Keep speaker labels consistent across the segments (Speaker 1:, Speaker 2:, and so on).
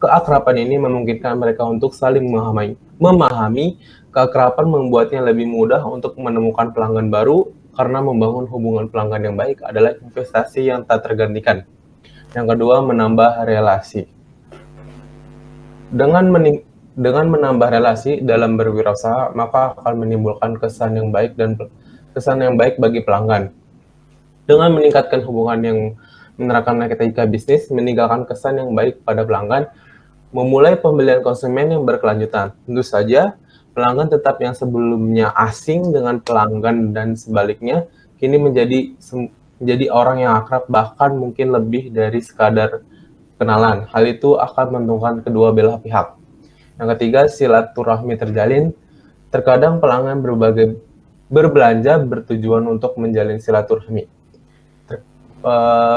Speaker 1: Keakraban ini memungkinkan mereka untuk saling memahami. Keakraban membuatnya lebih mudah untuk menemukan pelanggan baru karena membangun hubungan pelanggan yang baik adalah investasi yang tak tergantikan. Yang kedua, menambah relasi. Dengan menambah relasi dalam berwirausaha, maka akan menimbulkan kesan yang baik bagi pelanggan. Dengan meningkatkan hubungan yang menerapkan etika bisnis, meninggalkan kesan yang baik pada pelanggan, memulai pembelian konsumen yang berkelanjutan. Tentu saja, pelanggan tetap yang sebelumnya asing dengan pelanggan dan sebaliknya, kini menjadi orang yang akrab, bahkan mungkin lebih dari sekadar kenalan. Hal itu akan menguntungkan kedua belah pihak. Yang ketiga, silaturahmi terjalin. Terkadang pelanggan berbelanja bertujuan untuk menjalin silaturahmi.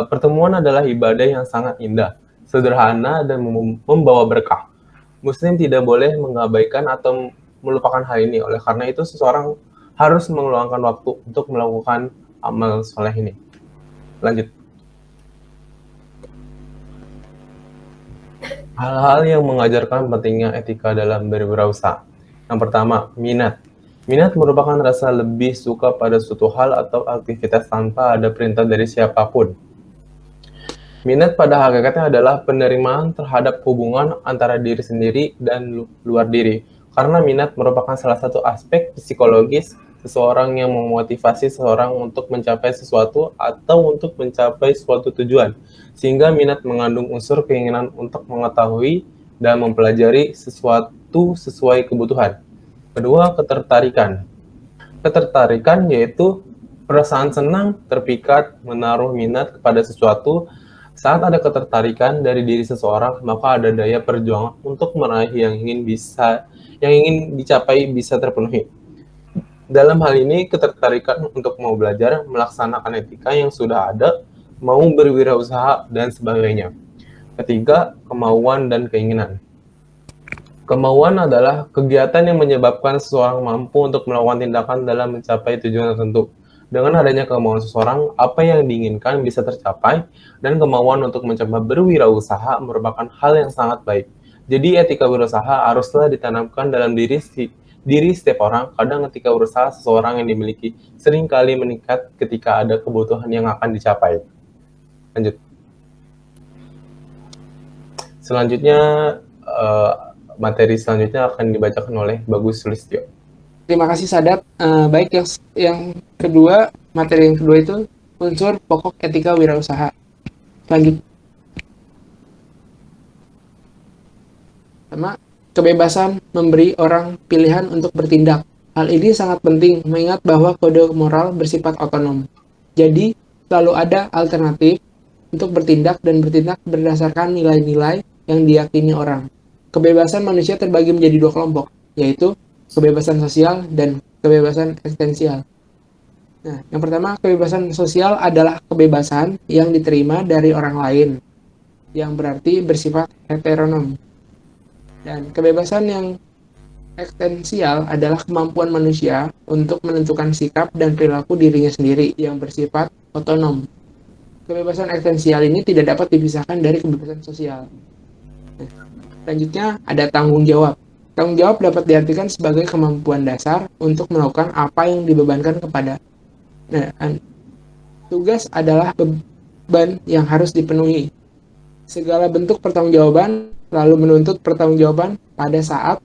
Speaker 1: Pertemuan adalah ibadah yang sangat indah, sederhana, dan membawa berkah. Muslim tidak boleh mengabaikan atau melupakan hal ini. Oleh karena itu, seseorang harus meluangkan waktu untuk melakukan amal soleh ini. Lanjut. Hal-hal yang mengajarkan pentingnya etika dalam berwirausaha. Yang pertama, minat. Minat merupakan rasa lebih suka pada suatu hal atau aktivitas tanpa ada perintah dari siapapun. Minat pada hakikatnya adalah penerimaan terhadap hubungan antara diri sendiri dan luar diri. Karena minat merupakan salah satu aspek psikologis seseorang yang memotivasi seseorang untuk mencapai sesuatu atau untuk mencapai suatu tujuan. Sehingga minat mengandung unsur keinginan untuk mengetahui dan mempelajari sesuatu sesuai kebutuhan. Kedua, ketertarikan. Ketertarikan yaitu perasaan senang, terpikat, menaruh minat kepada sesuatu. Saat ada ketertarikan dari diri seseorang, maka ada daya perjuangan untuk meraih yang ingin dicapai bisa terpenuhi. Dalam hal ini, ketertarikan untuk mau belajar, melaksanakan etika yang sudah ada, mau berwirausaha, dan sebagainya. Ketiga, kemauan dan keinginan. Kemauan adalah kegiatan yang menyebabkan seseorang mampu untuk melakukan tindakan dalam mencapai tujuan tertentu. Dengan adanya kemauan seseorang, apa yang diinginkan bisa tercapai, dan kemauan untuk mencoba berwirausaha merupakan hal yang sangat baik. Jadi etika berusaha haruslah ditanamkan dalam diri setiap orang. Kadang ketika berusaha, seseorang yang dimiliki seringkali meningkat ketika ada kebutuhan yang akan dicapai. Lanjut. Selanjutnya, materi selanjutnya akan dibacakan oleh Bagus Sulistyo.
Speaker 2: Terima kasih Sadat. Baik, yang kedua, materi yang kedua itu unsur pokok etika wirausaha. Lanjut. Pertama, kebebasan memberi orang pilihan untuk bertindak. Hal ini sangat penting mengingat bahwa kode moral bersifat otonom. Jadi, selalu ada alternatif untuk bertindak dan bertindak berdasarkan nilai-nilai yang diyakini orang. Kebebasan manusia terbagi menjadi dua kelompok, yaitu kebebasan sosial dan kebebasan eksistensial. Nah, yang pertama, kebebasan sosial adalah kebebasan yang diterima dari orang lain, yang berarti bersifat heteronom. Dan kebebasan yang eksistensial adalah kemampuan manusia untuk menentukan sikap dan perilaku dirinya sendiri yang bersifat otonom. Kebebasan eksistensial ini tidak dapat dipisahkan dari kebebasan sosial. Nah, selanjutnya ada tanggung jawab. Tanggung jawab dapat diartikan sebagai kemampuan dasar untuk melakukan apa yang dibebankan kepada. Nah, tugas adalah beban yang harus dipenuhi. Segala bentuk pertanggungjawaban lalu menuntut pertanggungjawaban pada saat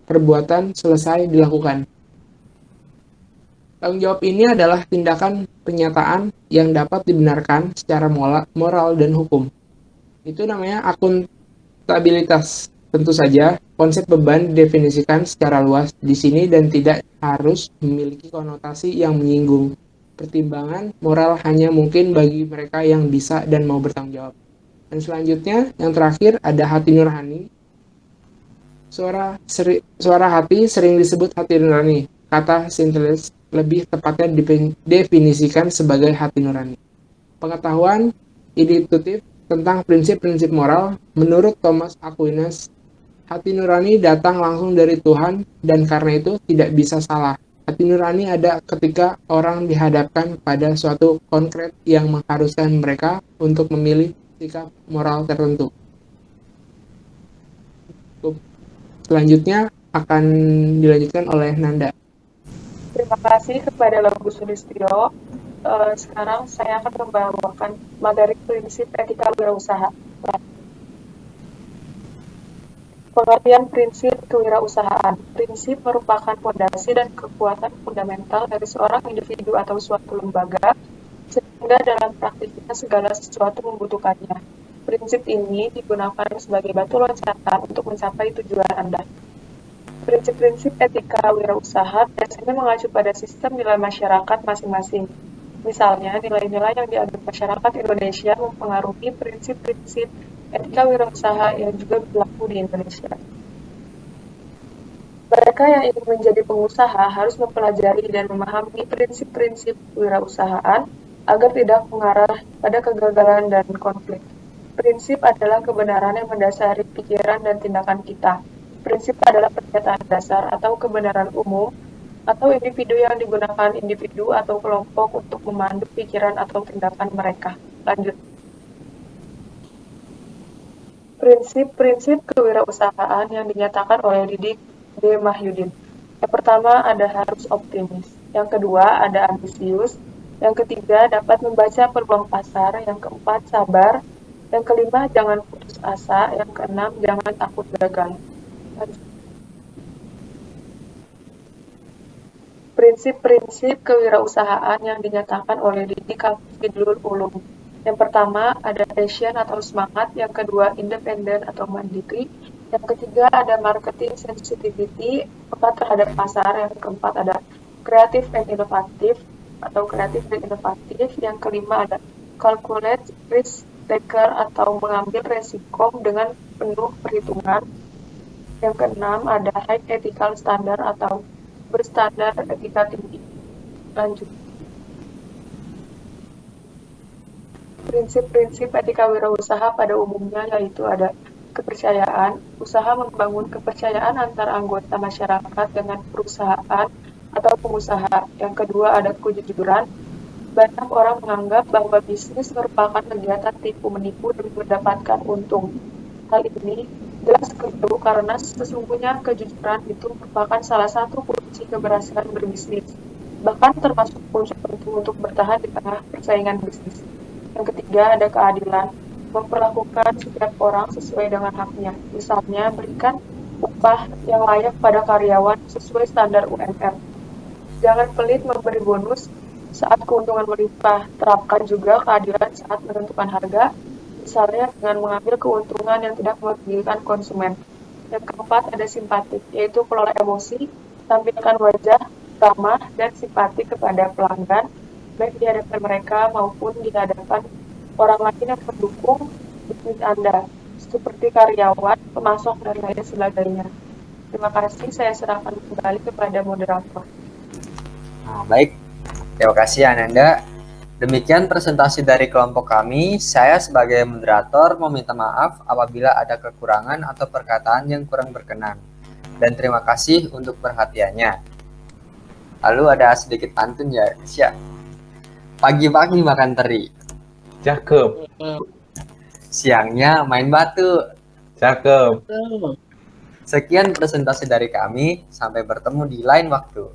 Speaker 2: perbuatan selesai dilakukan. Tanggung jawab ini adalah tindakan penyataan yang dapat dibenarkan secara moral dan hukum. Itu namanya akuntabilitas. Tentu saja, konsep beban didefinisikan secara luas di sini dan tidak harus memiliki konotasi yang menyinggung. Pertimbangan moral hanya mungkin bagi mereka yang bisa dan mau bertanggung jawab. Dan selanjutnya, yang terakhir ada hati nurani. Suara hati sering disebut hati nurani. Kata Sinteles lebih tepatnya didefinisikan sebagai hati nurani. Pengetahuan intuitif tentang prinsip-prinsip moral, menurut Thomas Aquinas, hati nurani datang langsung dari Tuhan dan karena itu tidak bisa salah. Hati nurani ada ketika orang dihadapkan pada suatu konkret yang mengharuskan mereka untuk memilih sikap moral tertentu. Selanjutnya akan dilanjutkan oleh Nanda.
Speaker 3: Terima kasih kepada Logo Sulistyo. Sekarang saya akan membawakan materi prinsip etika wirausaha. Pengertian prinsip kewirausahaan. Prinsip merupakan fondasi dan kekuatan fundamental dari seorang individu atau suatu lembaga, sehingga dalam praktiknya segala sesuatu membutuhkannya. Prinsip ini digunakan sebagai batu loncatan untuk mencapai tujuan Anda. Prinsip-prinsip etika wirausaha biasanya mengacu pada sistem nilai masyarakat masing-masing. Misalnya, nilai-nilai yang dianut masyarakat Indonesia mempengaruhi prinsip-prinsip etika wirausaha yang juga berlaku di Indonesia. Mereka yang ingin menjadi pengusaha harus mempelajari dan memahami prinsip-prinsip kewirausahaan agar tidak mengarah pada kegagalan dan konflik. Prinsip adalah kebenaran yang mendasari pikiran dan tindakan kita. Prinsip adalah pernyataan dasar atau kebenaran umum atau individu yang digunakan individu atau kelompok untuk memandu pikiran atau tindakan mereka. Lanjut. Prinsip-prinsip kewirausahaan yang dinyatakan oleh Didik D. Mahyudin. Yang pertama ada harus optimis. Yang kedua ada ambisius. Yang ketiga dapat membaca peluang pasar. Yang keempat sabar. Yang kelima jangan putus asa. Yang keenam jangan takut gagal. Prinsip-prinsip kewirausahaan yang dinyatakan oleh Didik Hafidlul Ulum. Yang pertama ada passion atau semangat, yang kedua independen atau mandiri, yang ketiga ada marketing sensitivity, tepat terhadap pasar, yang keempat ada kreatif dan inovatif atau kreatif dan inovatif, yang kelima ada calculate risk taker atau mengambil resiko dengan penuh perhitungan, yang keenam ada high ethical standard atau berstandar etika tinggi. Lanjut. Prinsip-prinsip etika wirausaha pada umumnya yaitu ada kepercayaan, usaha membangun kepercayaan antara anggota masyarakat dengan perusahaan atau pengusaha. Yang kedua ada kejujuran. Banyak orang menganggap bahwa bisnis merupakan kegiatan tipu-menipu demi mendapatkan untung. Hal ini jelas keliru karena sesungguhnya kejujuran itu merupakan salah satu kunci keberhasilan berbisnis, bahkan termasuk kunci penting untuk bertahan di tengah persaingan bisnis. Yang ketiga ada keadilan, memperlakukan setiap orang sesuai dengan haknya. Misalnya, berikan upah yang layak pada karyawan sesuai standar UMR. Jangan pelit memberi bonus saat keuntungan melimpah. Terapkan juga keadilan saat menentukan harga, misalnya dengan mengambil keuntungan yang tidak merugikan konsumen. Yang keempat ada simpatik, yaitu kelola emosi, tampilkan wajah ramah dan simpatik kepada pelanggan, baik di hadapan mereka maupun di hadapan orang lain yang mendukung bisnis Anda, seperti karyawan, pemasok, dan lain sebagainya. Terima kasih, saya serahkan kembali kepada moderator.
Speaker 4: Baik, terima kasih Ananda. Demikian presentasi dari kelompok kami. Saya sebagai moderator meminta maaf apabila ada kekurangan atau perkataan yang kurang berkenan. Dan terima kasih untuk perhatiannya. Lalu ada sedikit pantun ya, siap. Pagi-pagi makan teri.
Speaker 1: Cakep.
Speaker 4: Siangnya main batu.
Speaker 1: Cakep.
Speaker 4: Sekian presentasi dari kami. Sampai bertemu di lain waktu.